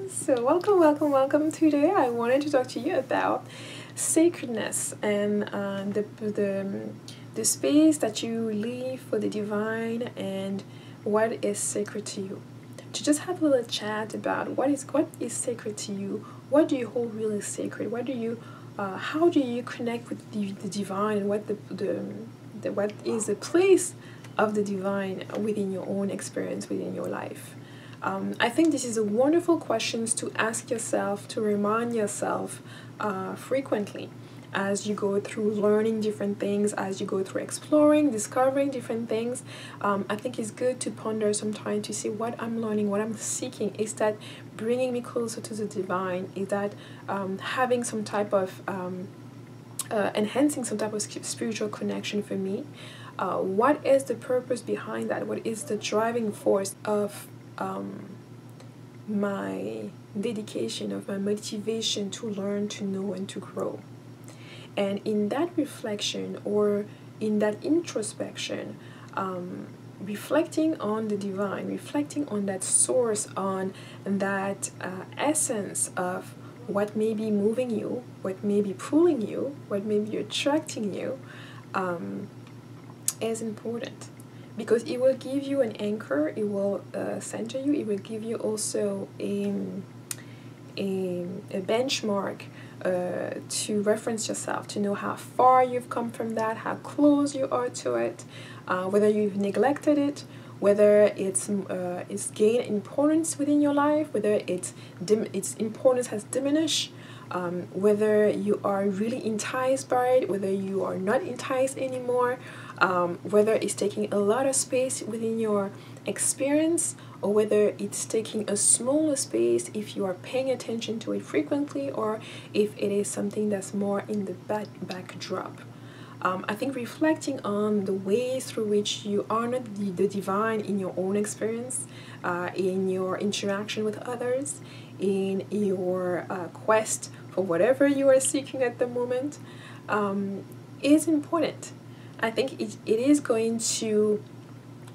So welcome. Today I wanted to talk to you about sacredness and the space that you leave for the divine and what is sacred to you. To just have a little chat about what is sacred to you. What do you hold really sacred? How do you connect with the divine, and what what is the place of the divine within your own experience, within your life? I think this is a wonderful question to ask yourself, to remind yourself frequently as you go through learning different things, as you go through exploring, discovering different things. I think it's good to ponder sometimes to see what I'm learning, what I'm seeking. Is that bringing me closer to the divine? Is that having some type of enhancing some type of spiritual connection for me? What is the purpose behind that? What is the driving force of my dedication, of my motivation to learn, to know, and to grow? And in that reflection, or in that introspection, reflecting on the divine, reflecting on that source, on that essence of what may be moving you, what may be pulling you, what may be attracting you, is important. Because it will give you an anchor, it will center you, it will give you also a benchmark to reference yourself, to know how far you've come from that, how close you are to it, whether you've neglected it, whether it's gained importance within your life, whether its importance has diminished, whether you are really enticed by it, whether you are not enticed anymore, whether it's taking a lot of space within your experience, or whether it's taking a smaller space if you are paying attention to it frequently, or if it is something that's more in the backdrop. I think reflecting on the ways through which you honor the divine in your own experience, in your interaction with others, in your quest for whatever you are seeking at the moment, is important. I think it is going to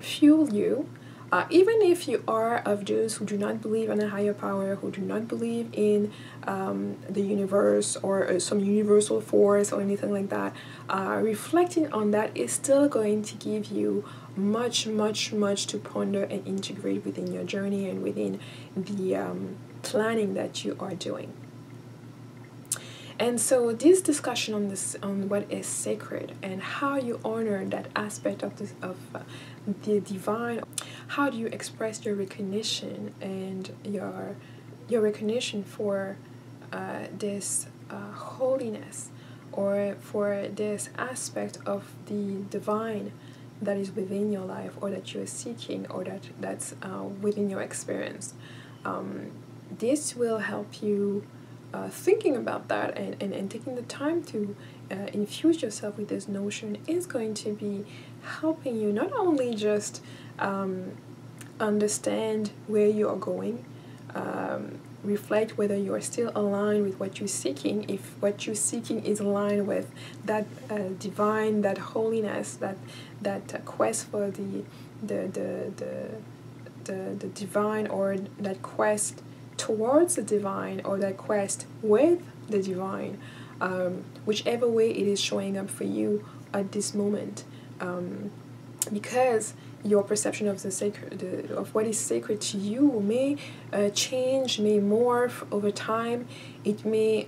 fuel you, even if you are of those who do not believe in a higher power, who do not believe in the universe or some universal force or anything like that. Reflecting on that is still going to give you much to ponder and integrate within your journey and within the planning that you are doing. And so this discussion on what is sacred and how you honor that aspect of the divine, how do you express your recognition and your recognition for this holiness, or for this aspect of the divine that is within your life, or that you are seeking, or that's within your experience. This will help you thinking about that and taking the time to infuse yourself with this notion is going to be helping you not only just understand where you are going, reflect whether you are still aligned with what you're seeking, if what you're seeking is aligned with that divine, that holiness, that quest for the divine, or that quest towards the divine, or that quest with the divine, whichever way it is showing up for you at this moment, because your perception of the sacred, of what is sacred to you, may change, may morph over time. It may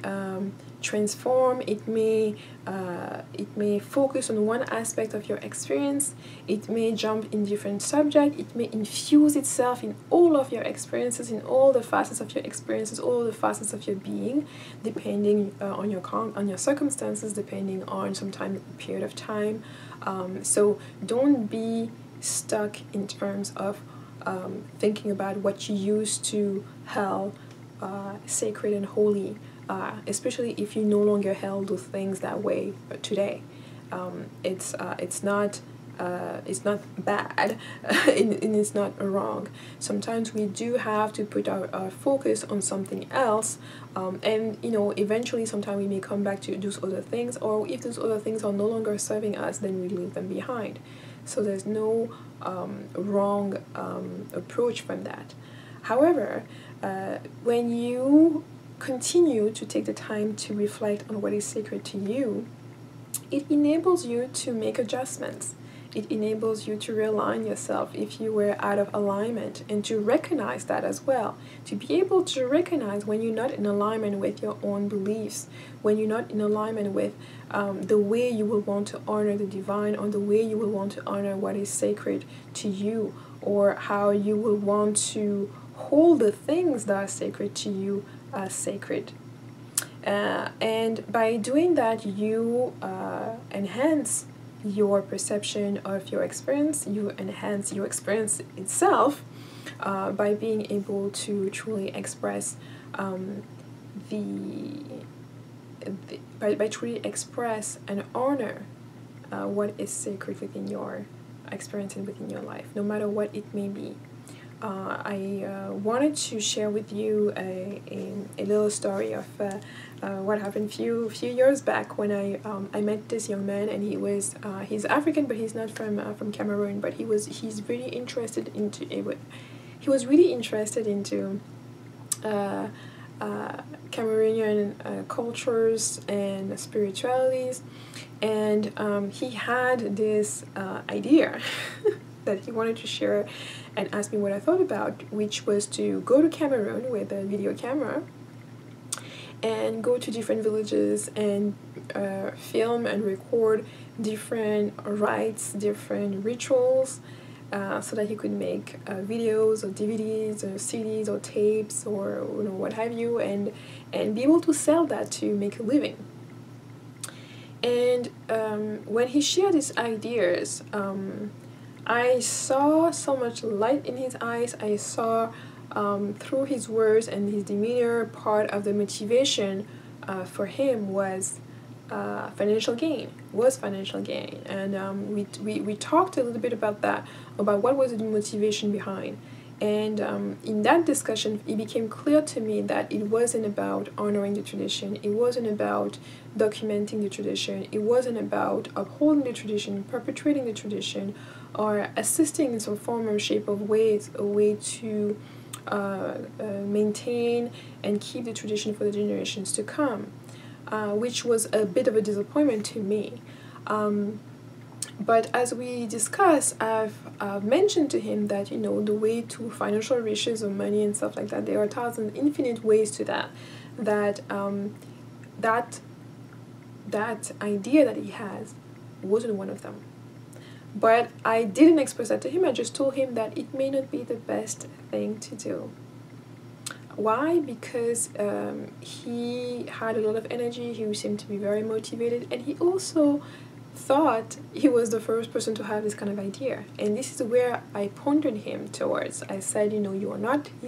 transform. It may focus on one aspect of your experience. It may jump in different subjects. It may infuse itself in all of your experiences, in all the facets of your experiences, all the facets of your being, depending on your circumstances, depending on some period of time. So don't be stuck in terms of thinking about what you used to held sacred and holy, especially if you no longer held those things that way today. It's not bad and it's not wrong. Sometimes we do have to put our focus on something else, and eventually sometime we may come back to those other things, or if those other things are no longer serving us, then we leave them behind. So there's no wrong approach from that. However, when you continue to take the time to reflect on what is sacred to you, it enables you to make adjustments. It enables you to realign yourself if you were out of alignment, and to recognize that as well. To be able to recognize when you're not in alignment with your own beliefs, when you're not in alignment with the way you will want to honor the divine, or the way you will want to honor what is sacred to you, or how you will want to hold the things that are sacred to you as sacred. And by doing that, you enhance your perception of your experience, you enhance your experience itself by being able to truly express by truly express and honor what is sacred within your experience and within your life, no matter what it may be. I wanted to share with you a little story of what happened few years back when I met this young man, and he's African, but he's not from Cameroon, but he's really interested into Cameroonian cultures and spiritualities, and he had this idea that he wanted to share and ask me what I thought about, which was to go to Cameroon with a video camera and go to different villages and film and record different rites, different rituals, so that he could make videos or DVDs or CDs or tapes or what have you, and be able to sell that to make a living. And when he shared his ideas, I saw so much light in his eyes. I saw through his words and his demeanor, part of the motivation for him was financial gain. And we talked a little bit about that, about what was the motivation behind. And in that discussion, it became clear to me that it wasn't about honoring the tradition. It wasn't about documenting the tradition. It wasn't about upholding the tradition, perpetuating the tradition, or assisting in some form or shape of ways, a way to maintain and keep the tradition for the generations to come, which was a bit of a disappointment to me. But as we discussed, I've mentioned to him that the way to financial riches or money and stuff like that, there are thousands, infinite ways to that. That idea that he has wasn't one of them. But I didn't express that to him. I just told him that it may not be the best thing to do. Why? Because he had a lot of energy, he seemed to be very motivated, and he also thought he was the first person to have this kind of idea. And this is where I pointed him towards. I said, he's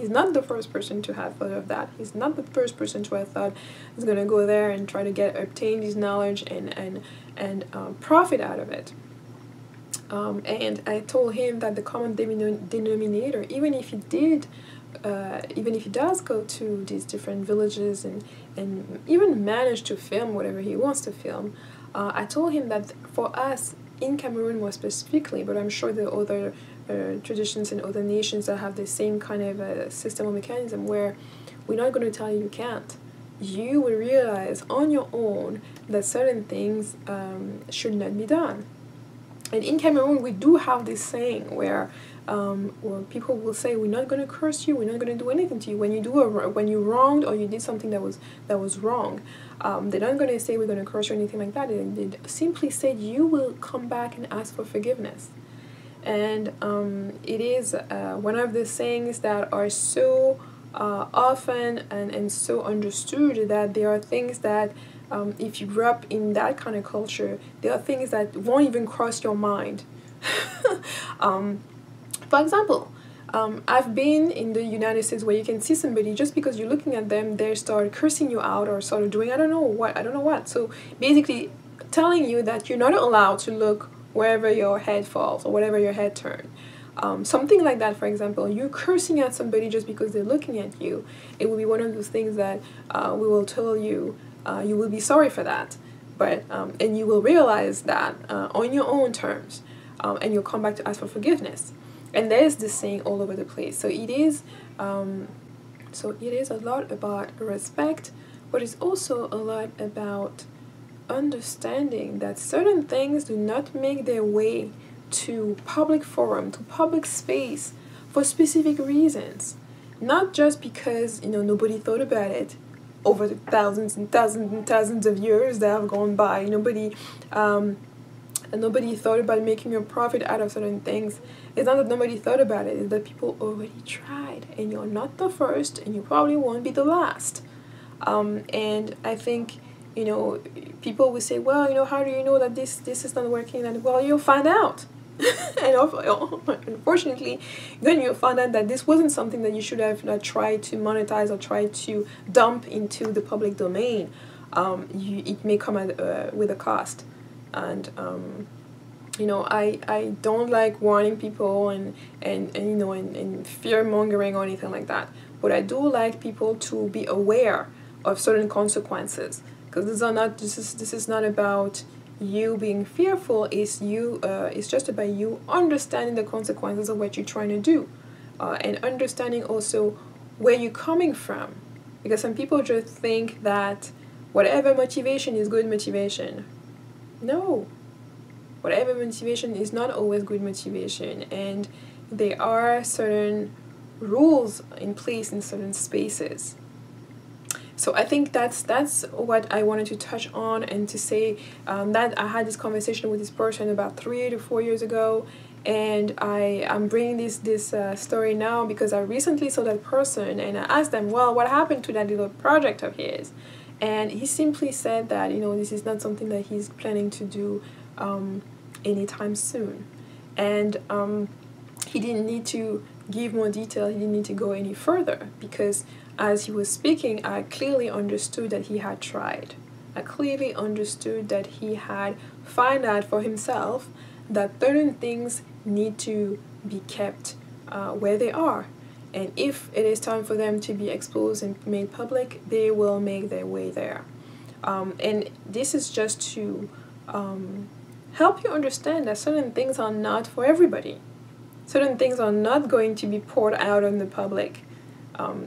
not the first person to have thought of that. He's not the first person to have thought he's going to go there and try to obtain this knowledge and profit out of it. And I told him that the common denominator, even if he does go to these different villages and even manage to film whatever he wants to film, I told him that for us in Cameroon more specifically, but I'm sure there are other traditions in other nations that have the same kind of system or mechanism, where we're not going to tell you can't. You will realize on your own that certain things should not be done. And in Cameroon, we do have this saying where people will say, "We're not going to curse you. We're not going to do anything to you when you wronged or you did something that was wrong." They're not going to say, "We're going to curse you," or anything like that. They simply said, "You will come back and ask for forgiveness." And it is one of the sayings that are so often and so understood, that there are things that if you grew up in that kind of culture, there are things that won't even cross your mind. For example, I've been in the United States where you can see somebody, just because you're looking at them, they start cursing you out or sort of doing I don't know what. So basically telling you that you're not allowed to look wherever your head falls or whatever your head turns. Something like that, for example, you're cursing at somebody just because they're looking at you. It will be one of those things that we will tell you, you will be sorry for that, but and you will realize that on your own terms, and you'll come back to ask for forgiveness. And there's this saying all over the place. So it is a lot about respect, but it's also a lot about understanding that certain things do not make their way to public forum, to public space for specific reasons. Not just because, nobody thought about it over the thousands and thousands and thousands of years that have gone by. Nobody thought about making a profit out of certain things. It's not that nobody thought about it, it's that people already tried, and you're not the first, and you probably won't be the last. And I think, people will say, well, how do you know that this is not working? And well, you'll find out. And unfortunately, then you'll find out that this wasn't something that you should have tried to monetize or tried to dump into the public domain. It may come with a cost. And I don't like warning people and fear mongering or anything like that. But I do like people to be aware of certain consequences, because this is not about you being fearful. It's just about you understanding the consequences of what you're trying to do, and understanding also where you're coming from, because some people just think that whatever motivation is good motivation. No, whatever motivation is not always good motivation, and there are certain rules in place in certain spaces. So I think that's what I wanted to touch on, and to say that I had this conversation with this person about 3 to 4 years ago, and I'm bringing this story now because I recently saw that person, and I asked them, well, what happened to that little project of his? And he simply said that this is not something that he's planning to do anytime soon, and he didn't need to give more detail. He didn't need to go any further, because as he was speaking, I clearly understood that he had tried. I clearly understood that he had found out for himself that certain things need to be kept where they are. And if it is time for them to be exposed and made public, they will make their way there. And this is just to help you understand that certain things are not for everybody. Certain things are not going to be poured out on the public.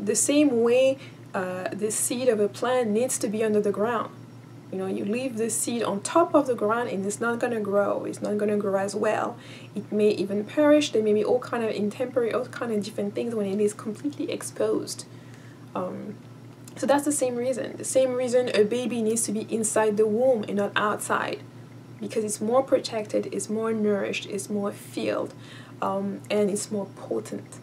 The same way the seed of a plant needs to be under the ground. You leave the seed on top of the ground and it's not going to grow. It's not going to grow as well. It may even perish. There may be all kind of intemperate, all kind of different things when it is completely exposed. So that's the same reason. The same reason a baby needs to be inside the womb and not outside. Because it's more protected, it's more nourished, it's more filled, and it's more potent.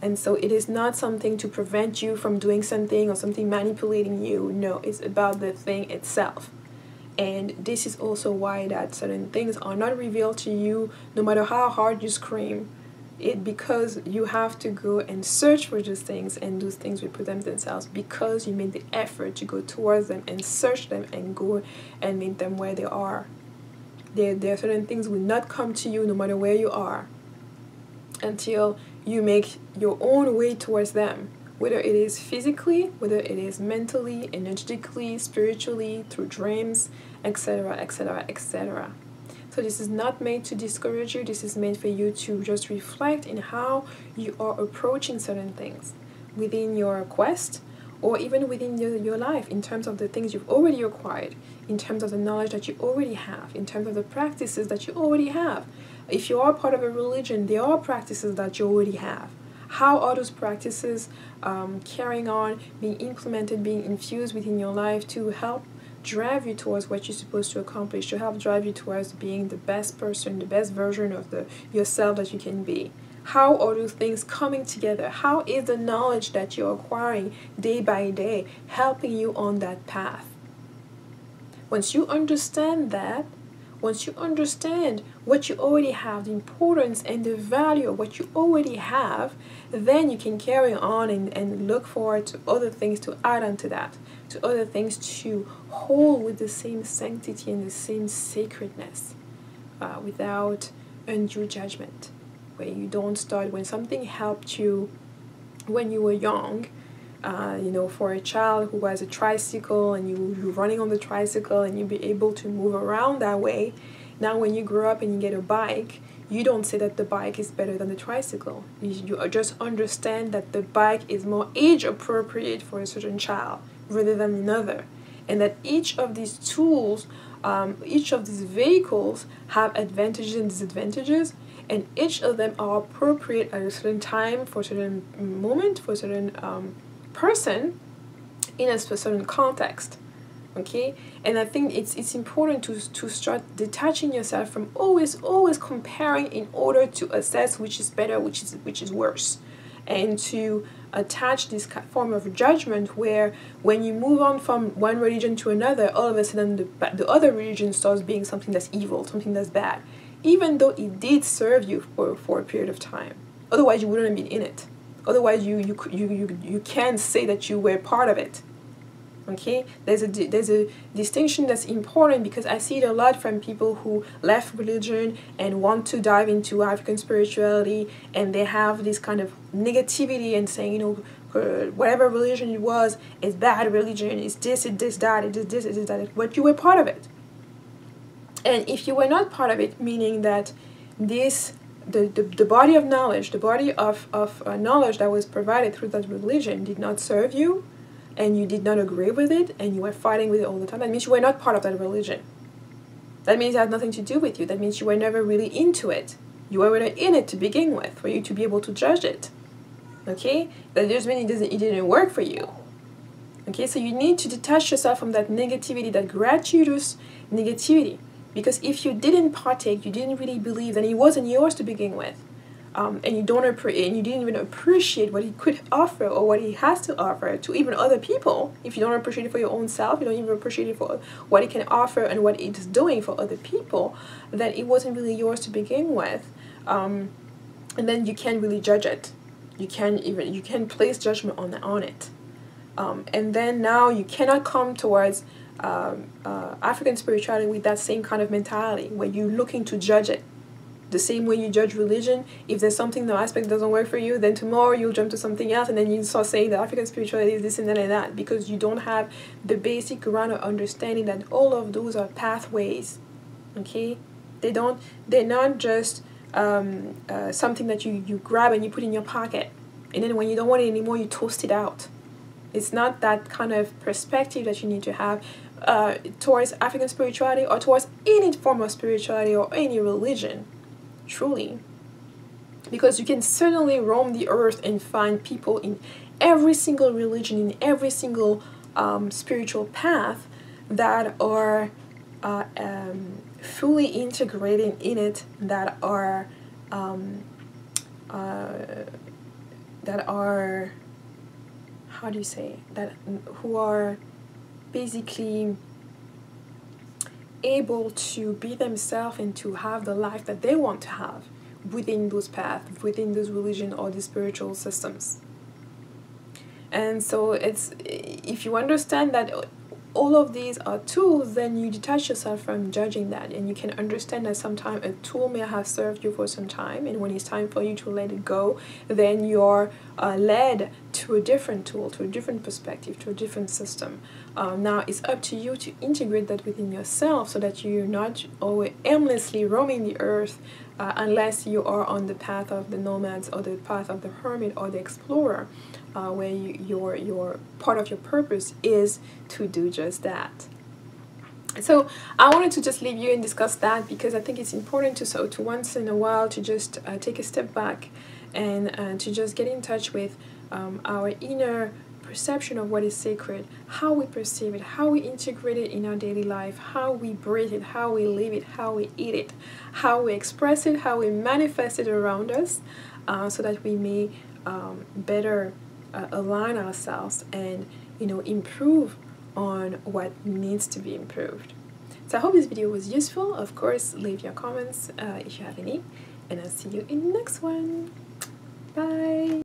And so it is not something to prevent you from doing something or something manipulating you. No, it's about the thing itself. And this is also why that certain things are not revealed to you no matter how hard you scream. Because you have to go and search for those things, and those things will present themselves because you made the effort to go towards them and search them and go and meet them where they are. There are certain things will not come to you no matter where you are until you make your own way towards them, whether it is physically, whether it is mentally, energetically, spiritually, through dreams, etc., etc., etc. So this is not made to discourage you. This is made for you to just reflect in how you are approaching certain things within your quest, or even within your life, in terms of the things you've already acquired, in terms of the knowledge that you already have, in terms of the practices that you already have. If you are part of a religion, there are practices that you already have. How are those practices carrying on, being implemented, being infused within your life to help drive you towards what you're supposed to accomplish, to help drive you towards being the best person, the best version of yourself that you can be? How are those things coming together? How is the knowledge that you're acquiring day by day helping you on that path? Once you understand that, once you understand what you already have, the importance and the value of what you already have, then you can carry on and look forward to other things to add on to that, to other things to hold with the same sanctity and the same sacredness, without undue judgment. Where you don't start, when something helped you when you were young, for a child who has a tricycle and you're running on the tricycle and you'll be able to move around that way. Now when you grow up and you get a bike, you don't say that the bike is better than the tricycle. You just understand that the bike is more age appropriate for a certain child rather than another, and that each of these tools, each of these vehicles have advantages and disadvantages, and each of them are appropriate at a certain time, for a certain moment, for a certain person, in a certain context. Okay, and I think it's important to start detaching yourself from always comparing in order to assess which is better, which is worse, and to attach this form of judgment where when you move on from one religion to another, all of a sudden the other religion starts being something that's evil, something that's bad, even though it did serve you for a period of time. Otherwise, you wouldn't have been in it. Otherwise, you can't say that you were part of it. Okay, there's a distinction that's important, because I see it a lot from people who left religion and want to dive into African spirituality, and they have this kind of negativity and saying, you know, whatever religion it was, it's bad religion, it's this, it's this, that, it's this, it's that, but you were part of it. And if you were not part of it, meaning that the body of knowledge, the body of knowledge that was provided through that religion did not serve you, and you did not agree with it, and you were fighting with it all the time, that means you were not part of that religion. That means it had nothing to do with you. That means you were never really into it. You were really in it to begin with, for you to be able to judge it. Okay? That just means it didn't work for you. Okay? So you need to detach yourself from that negativity, that gratuitous negativity. Because if you didn't partake, you didn't really believe, then it wasn't yours to begin with. And you didn't even appreciate what he could offer or what he has to offer to even other people. If you don't appreciate it for your own self, you don't even appreciate it for what it can offer and what it's doing for other people, then it wasn't really yours to begin with. And then you can't really judge it. You can't place judgment on it. And then now you cannot come towards African spirituality with that same kind of mentality where you're looking to judge it. The same way you judge religion, if there's something, no aspect doesn't work for you, then tomorrow you'll jump to something else, and then you start saying that African spirituality is this and that and that, because you don't have the basic ground of understanding that all of those are pathways. Okay, they're not just something that you grab and you put in your pocket, and then when you don't want it anymore, you toast it out. It's not that kind of perspective that you need to have towards African spirituality or towards any form of spirituality or any religion. Truly, because you can certainly roam the earth and find people in every single religion, in every single spiritual path that are fully integrated in it, that are how do you say that, who are basically able to be themselves and to have the life that they want to have within those paths, within those religion or the spiritual systems. And so it's, if you understand that all of these are tools, then you detach yourself from judging that, and you can understand that sometimes a tool may have served you for some time, and when it's time for you to let it go, then you're led to a different tool, to a different perspective, to a different system. Now it's up to you to integrate that within yourself so that you're not always aimlessly roaming the earth unless you are on the path of the nomads or the path of the hermit or the explorer, where your part of your purpose is to do just that. So I wanted to just leave you and discuss that, because I think it's important to once in a while to just take a step back and to just get in touch with our inner perception of what is sacred, how we perceive it, how we integrate it in our daily life, how we breathe it, how we live it, how we eat it, how we express it, how we manifest it around us, so that we may better align ourselves and improve on what needs to be improved. So I hope this video was useful. Of course, leave your comments if you have any, and I'll see you in the next one. Bye.